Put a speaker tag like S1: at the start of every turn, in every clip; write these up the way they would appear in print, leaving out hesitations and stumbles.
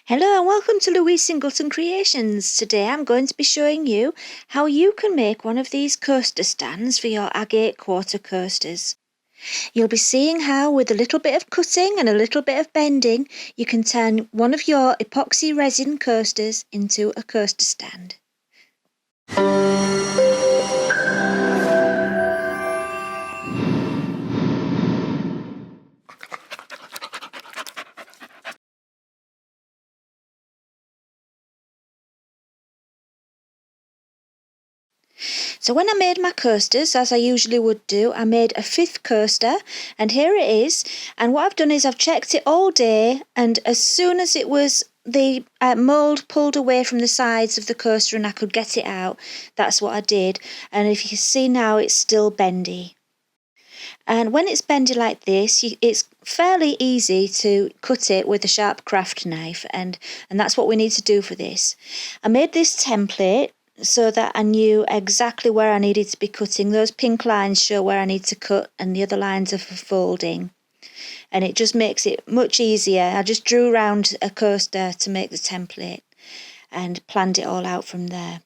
S1: Hello and welcome to Louise Singleton Creations. Today I'm going to be showing you how you can make one of these coaster stands for your agate quarter coasters. You'll be seeing how with a little bit of cutting and a little bit of bending you can turn one of your epoxy resin coasters into a coaster stand. So when I made my coasters, as I usually would do, I made a 5th coaster, and here it is. And what I've done is I've checked it all day, and as soon as it was the mould pulled away from the sides of the coaster and I could get it out, that's what I did. And if you can see now, it's still bendy. And when it's bendy like this, it's fairly easy to cut it with a sharp craft knife, and that's what we need to do for this. I made this template so that I knew exactly where I needed to be cutting. Those pink lines show where I need to cut and the other lines are for folding. And it just makes it much easier. I just drew around a coaster to make the template and planned it all out from there.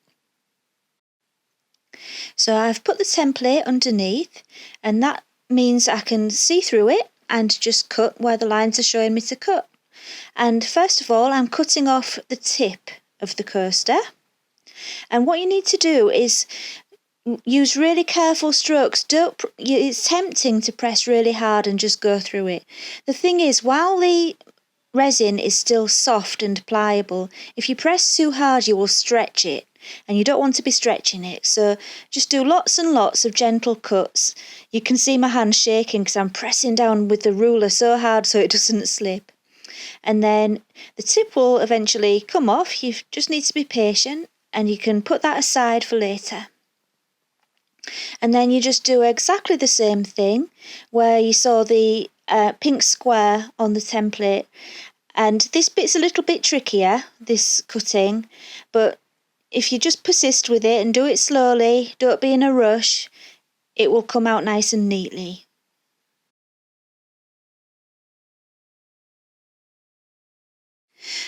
S1: So I've put the template underneath, and that means I can see through it and just cut where the lines are showing me to cut. And first of all, I'm cutting off the tip of the coaster. And what you need to do is use really careful strokes. It's tempting to press really hard and just go through it. The thing is, while the resin is still soft and pliable, if you press too hard you will stretch it, and you don't want to be stretching it. So just do lots and lots of gentle cuts. You can see my hand shaking because I'm pressing down with the ruler so hard so it doesn't slip. And then the tip will eventually come off. You just need to be patient, and you can put that aside for later. And then you just do exactly the same thing where you saw the pink square on the template. And this bit's a little bit trickier, this cutting, but if you just persist with it and do it slowly, don't be in a rush, it will come out nice and neatly.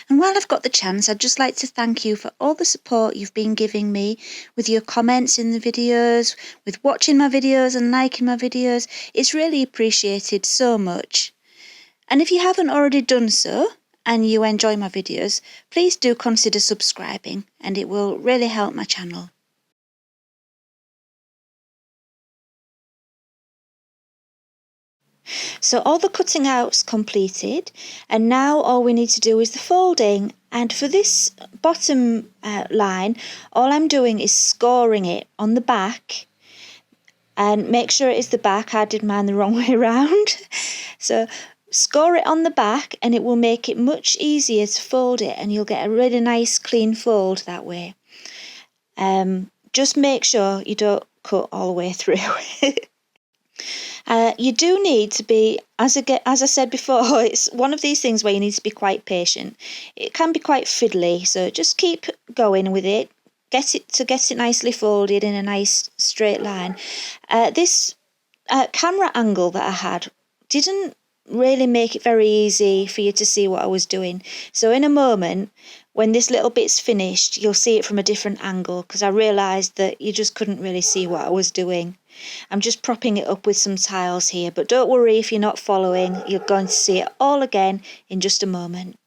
S1: And while I've got the chance, I'd just like to thank you for all the support you've been giving me with your comments in the videos, with watching my videos and liking my videos. It's really appreciated so much. And if you haven't already done so, and you enjoy my videos, please do consider subscribing, and it will really help my channel. So all the cutting out's completed, and now all we need to do is the folding. And for this bottom line, all I'm doing is scoring it on the back, and make sure it is the back. I did mine the wrong way around. So score it on the back and it will make it much easier to fold it, and you'll get a really nice clean fold that way. Just make sure you don't cut all the way through. You do need to be, as I said before, it's one of these things where you need to be quite patient. It can be quite fiddly, so just keep going with it. Get it nicely folded in a nice straight line. This camera angle that I had didn't really make it very easy for you to see what I was doing. So in a moment, when this little bit's finished, you'll see it from a different angle, because I realised that you just couldn't really see what I was doing. I'm just propping it up with some tiles here, but don't worry if you're not following, you're going to see it all again in just a moment.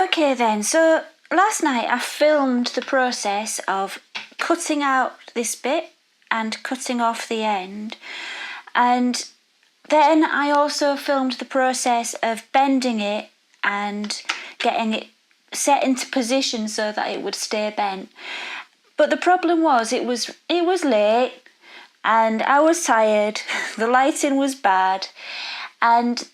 S1: Okay then, so last night I filmed the process of cutting out this bit and cutting off the end, and then I also filmed the process of bending it and getting it set into position so that it would stay bent. But the problem was it was late and I was tired, the lighting was bad, and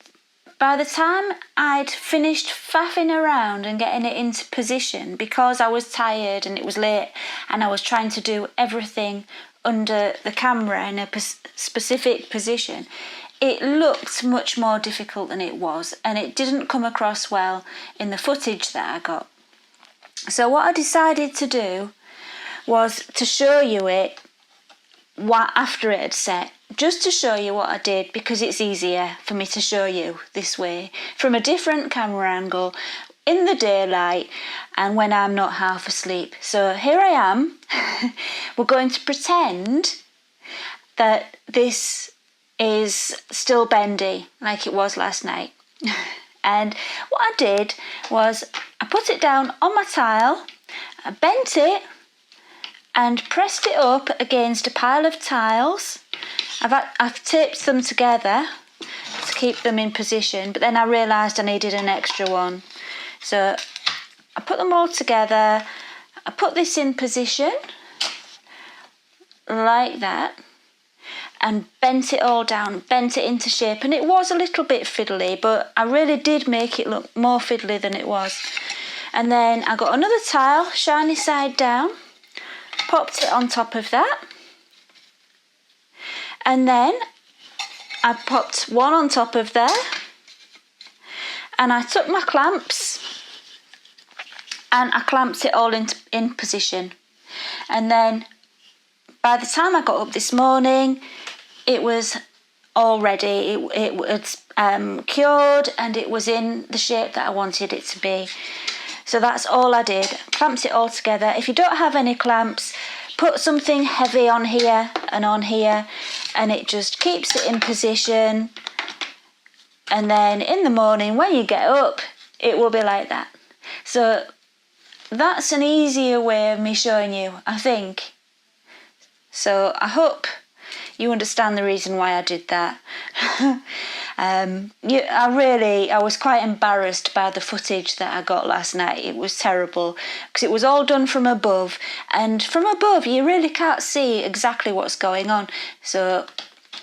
S1: by the time I'd finished faffing around and getting it into position, because I was tired and it was late and I was trying to do everything under the camera in a specific position, it looked much more difficult than it was, and it didn't come across well in the footage that I got. So what I decided to do was to show you it after it had set, just to show you what I did, because it's easier for me to show you this way from a different camera angle in the daylight and when I'm not half asleep. So here I am. We're going to pretend that this is still bendy like it was last night. And what I did was I put it down on my tile, I bent it and pressed it up against a pile of tiles. I've taped them together to keep them in position, but then I realised I needed an extra one. So I put them all together, I put this in position like that and bent it all down, bent it into shape, and it was a little bit fiddly, but I really did make it look more fiddly than it was. And then I got another tile, shiny side down, popped it on top of that, and then I popped one on top of there, and I took my clamps and I clamped it all in position. And then by the time I got up this morning, it was all ready. It was cured and it was in the shape that I wanted it to be. So that's all I did, clamped it all together. If you don't have any clamps, put something heavy on here and it just keeps it in position. And then in the morning when you get up, it will be like that. So that's an easier way of me showing you, I think. So I hope you understand the reason why I did that. I was quite embarrassed by the footage that I got last night. It was terrible because it was all done from above, and from above you really can't see exactly what's going on. So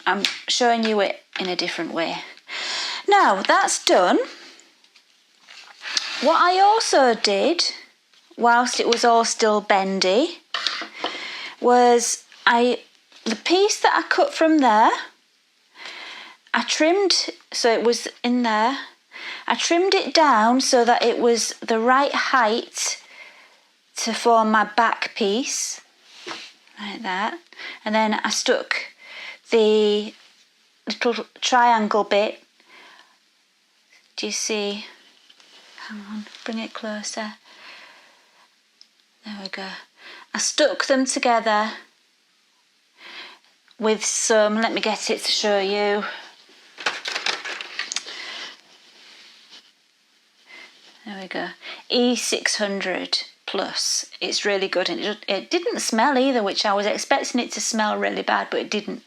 S1: I'm showing you it in a different way. Now that's done. What I also did, whilst it was all still bendy, was the piece that I cut from there, I trimmed, so it was in there, I trimmed it down so that it was the right height to form my back piece, like that. And then I stuck the little triangle bit. Do you see? Hang on, bring it closer. There we go. I stuck them together with some, let me get it to show you. There we go. E600 Plus. It's really good, and it didn't smell either, which I was expecting it to smell really bad, but it didn't.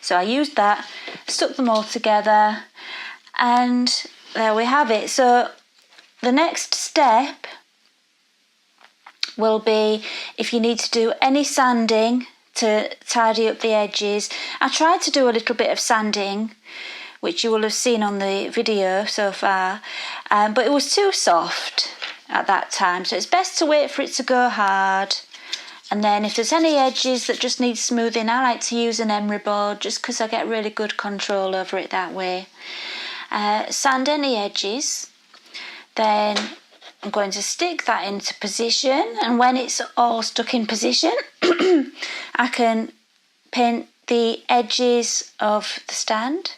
S1: So I used that, stuck them all together, and there we have it. So the next step will be, if you need to do any sanding to tidy up the edges. I tried to do a little bit of sanding, which you will have seen on the video so far, but it was too soft at that time, so it's best to wait for it to go hard. And then if there's any edges that just need smoothing, I like to use an emery board just because I get really good control over it that way. Sand any edges, then I'm going to stick that into position, and when it's all stuck in position I can paint the edges of the stand.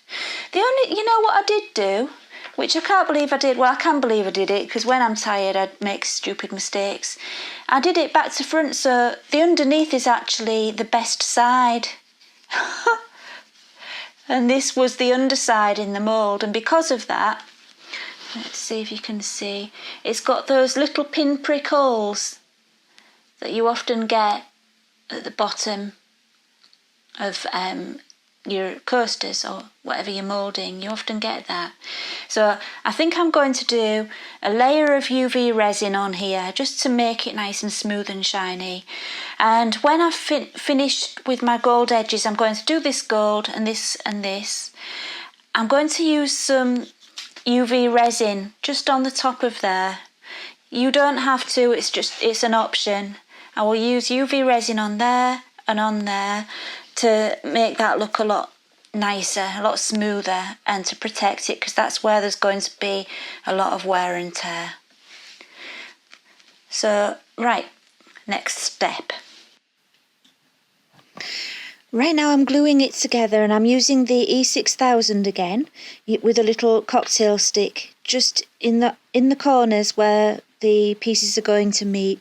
S1: You know what I did do, which I can't believe I did, well I can believe I did it because when I'm tired I make stupid mistakes. I did it back to front, so the underneath is actually the best side. And this was the underside in the mould, and because of that, let's see if you can see, it's got those little pinprick holes that you often get at the bottom of your coasters or whatever you're moulding. You often get that. So I think I'm going to do a layer of UV resin on here just to make it nice and smooth and shiny. And when I've finished with my gold edges, I'm going to do this gold and this and this. I'm going to use some UV resin just on the top of there. You don't have to, it's an option. I will use UV resin on there and on there to make that look a lot nicer, a lot smoother, and to protect it, because that's where there's going to be a lot of wear and tear. So, right, next step. Right now I'm gluing it together and I'm using the E6000 again with a little cocktail stick just in the corners where the pieces are going to meet.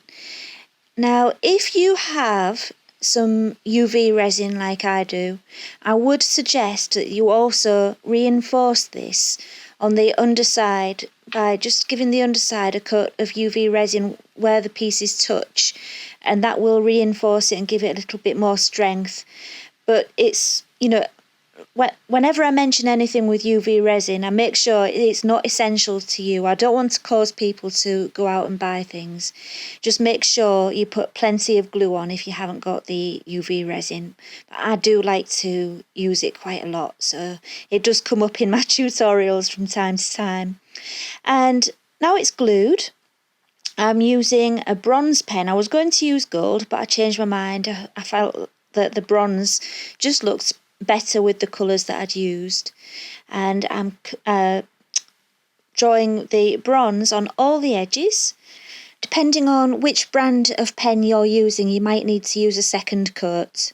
S1: Now, if you have some UV resin like I do, I would suggest that you also reinforce this on the underside by just giving the underside a coat of UV resin where the pieces touch, and that will reinforce it and give it a little bit more strength. But it's, whenever I mention anything with UV resin, I make sure it's not essential to you. I don't want to cause people to go out and buy things. Just make sure you put plenty of glue on if you haven't got the UV resin. I do like to use it quite a lot, so it does come up in my tutorials from time to time. And now it's glued. I'm using a bronze pen. I was going to use gold, but I changed my mind. I felt that the bronze just looked better with the colours that I'd used, and I'm drawing the bronze on all the edges. Depending on which brand of pen you're using, you might need to use a second coat.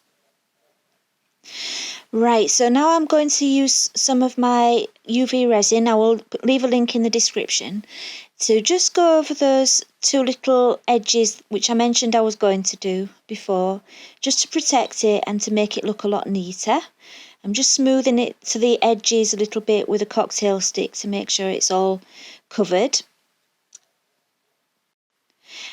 S1: Right, so now I'm going to use some of my UV resin. I will leave a link in the description to just go over those two little edges which I mentioned I was going to do before, just to protect it and to make it look a lot neater. I'm just smoothing it to the edges a little bit with a cocktail stick to make sure it's all covered.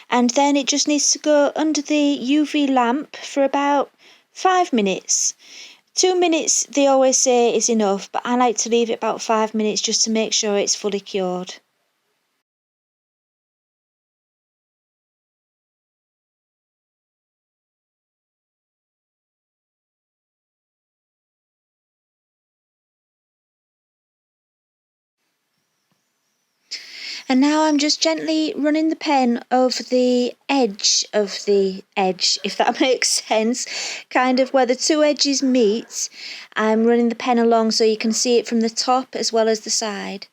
S1: And then it just needs to go under the UV lamp for about 5 minutes. 2 minutes, they always say, is enough, but I like to leave it about 5 minutes just to make sure it's fully cured. And now I'm just gently running the pen over the edge of the edge, if that makes sense, kind of where the two edges meet. I'm running the pen along so you can see it from the top as well as the side.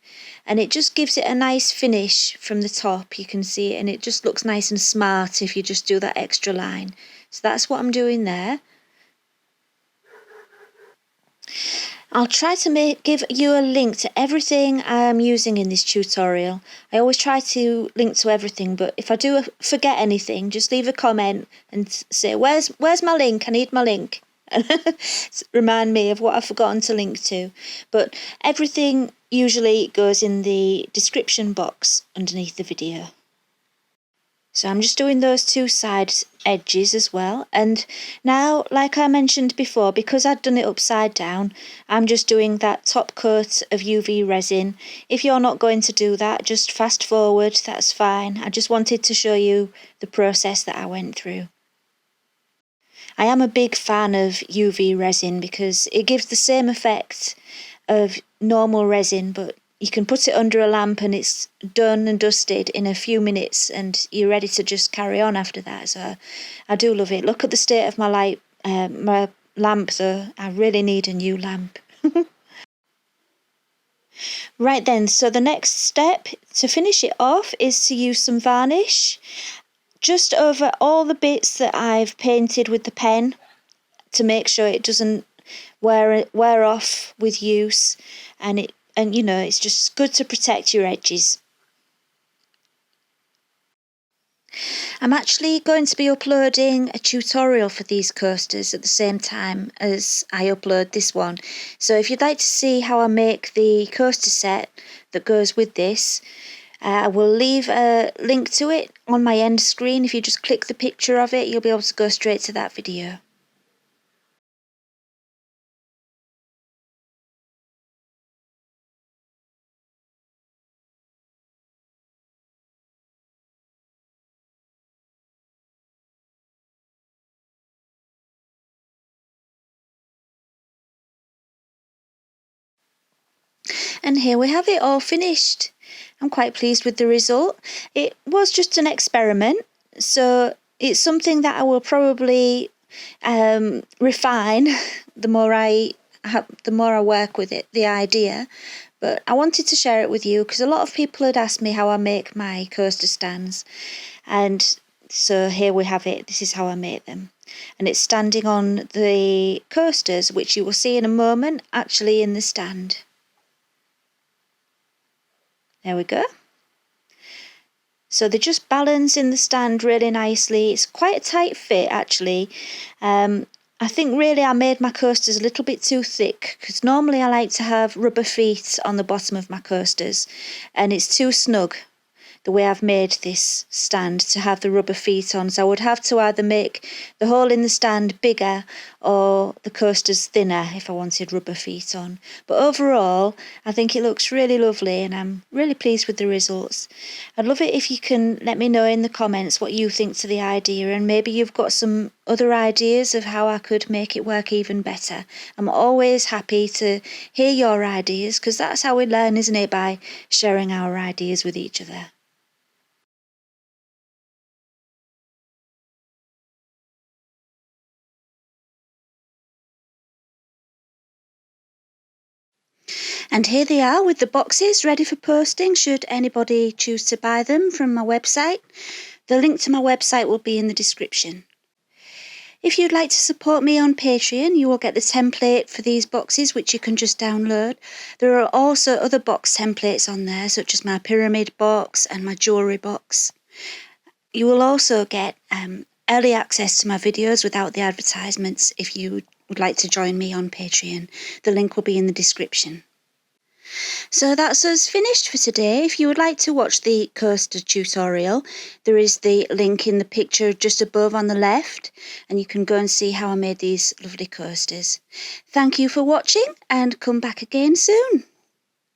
S1: And it just gives it a nice finish from the top, you can see it, and it just looks nice and smart if you just do that extra line. So that's what I'm doing there. I'll try to give you a link to everything I'm using in this tutorial. I always try to link to everything, but if I do forget anything, just leave a comment and say, where's my link? I need my link. Remind me of what I've forgotten to link to. But everything usually goes in the description box underneath the video. So I'm just doing those two side edges as well. And now, like I mentioned before, because I'd done it upside down, I'm just doing that top coat of UV resin. If you're not going to do that, just fast forward, that's fine. I just wanted to show you the process that I went through. I am a big fan of UV resin because it gives the same effect of normal resin, but you can put it under a lamp and it's done and dusted in a few minutes and you're ready to just carry on after that. So I do love it. Look at the state of my lamp though. I really need a new lamp. Right then, so the next step to finish it off is to use some varnish just over all the bits that I've painted with the pen to make sure it doesn't wear off with use, and it's just good to protect your edges. I'm actually going to be uploading a tutorial for these coasters at the same time as I upload this one. So if you'd like to see how I make the coaster set that goes with this, I will leave a link to it on my end screen. If you just click the picture of it, you'll be able to go straight to that video. And here we have it all finished. I'm quite pleased with the result. It was just an experiment, so it's something that I will probably refine the more I work with it, the idea. But I wanted to share it with you because a lot of people had asked me how I make my coaster stands, And so here we have it. This is how I made them. And it's standing on the coasters, which you will see in a moment, actually in the stand. There we go. So they just balance in the stand really nicely. It's quite a tight fit, actually. I think really I made my coasters a little bit too thick, because normally I like to have rubber feet on the bottom of my coasters, and it's too snug the way I've made this stand to have the rubber feet on. So I would have to either make the hole in the stand bigger or the coasters thinner if I wanted rubber feet on. But overall, I think it looks really lovely and I'm really pleased with the results. I'd love it if you can let me know in the comments what you think to the idea, and maybe you've got some other ideas of how I could make it work even better. I'm always happy to hear your ideas, because that's how we learn, isn't it? By sharing our ideas with each other. And here they are with the boxes ready for posting should anybody choose to buy them from my website. The link to my website will be in the description. If you'd like to support me on Patreon, you will get the template for these boxes, which you can just download. There are also other box templates on there, such as my pyramid box and my jewellery box. You will also get early access to my videos without the advertisements if you would like to join me on Patreon. The link will be in the description. So that's us finished for today. If you would like to watch the coaster tutorial, there is the link in the picture just above on the left, and you can go and see how I made these lovely coasters. Thank you for watching, and come back again soon.